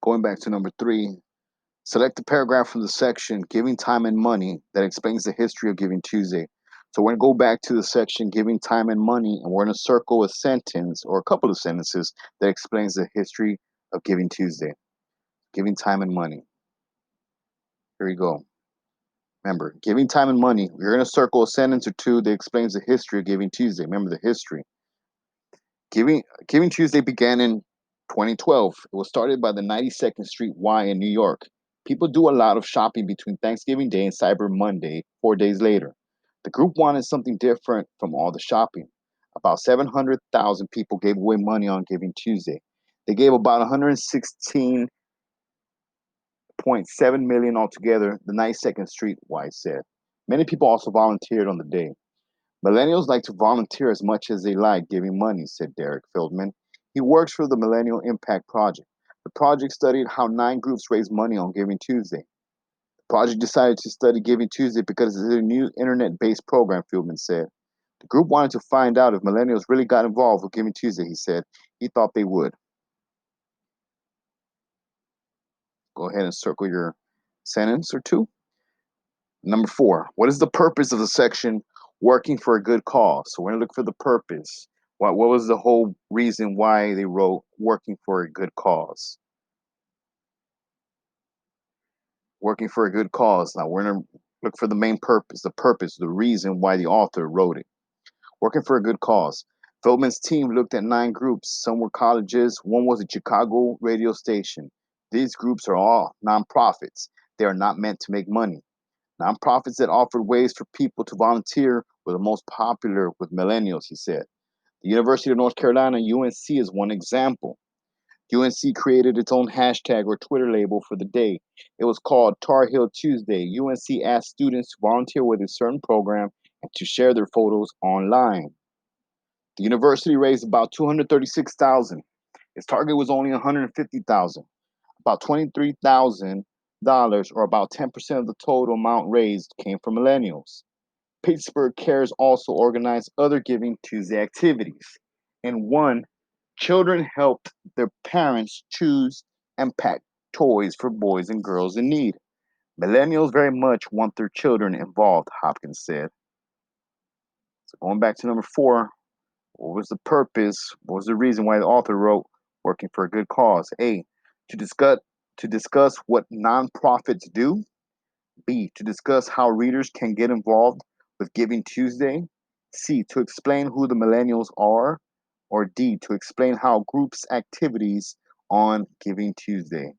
Going back to number 3, select a paragraph from the section Giving Time and Money that explains the history of Giving Tuesday. So we're going to go back to the section Giving Time and Money, and we're going to circle a sentence or a couple of sentences that explains the history of Giving Tuesday. Giving time and money. Here we go. Remember, giving time and money. We're going to circle a sentence or two that explains the history of Giving Tuesday. Remember the history. Giving Tuesday began in 2012. It was started by the 92nd Street Y in New York. People do a lot of shopping between Thanksgiving Day and Cyber Monday, 4 days later. The group wanted something different from all the shopping. About 700,000 people gave away money on Giving Tuesday. They gave about 116.7 million altogether, the 92nd Street Y said. Many people also volunteered on the day. Millennials like to volunteer as much as they like giving money, said Derek Fieldman. He works for the Millennial Impact Project. The project studied how 9 groups raise money on Giving Tuesday. The project decided to study Giving Tuesday because it's a new internet-based program, Fieldman said. The group wanted to find out if millennials really got involved with Giving Tuesday, he said. He thought they would. Go ahead and circle your sentence or two. Number 4, what is the purpose of the section working for a good cause? So we're going to look for the purpose. What was the whole reason why they wrote working for a good cause? Working for a good cause. Now we're going to look for the main purpose, the reason why the author wrote it. Working for a good cause. Feldman's team looked at 9 groups. Some were colleges. One was a Chicago radio station. These groups are all nonprofits. They are not meant to make money. Nonprofits that offered ways for people to volunteer were the most popular with millennials, he said. The University of North Carolina, UNC, is one example. UNC created its own hashtag or Twitter label for the day. It was called Tar Heel Tuesday. UNC asked students to volunteer with a certain program and to share their photos online. The university raised about $236,000. Its target was only $150,000. About $23,000, or about 10% of the total amount raised, came from millennials. Pittsburgh Cares also organized other Giving Tuesday activities. In one, children helped their parents choose and pack toys for boys and girls in need. Millennials very much want their children involved, Hopkins said. So going back to number 4, what was the purpose? What was the reason why the author wrote working for a good cause? A, to discuss what nonprofits do. B, to discuss how readers can get involved with Giving Tuesday. C, to explain who the millennials are. Or D, to explain how groups' activities on Giving Tuesday.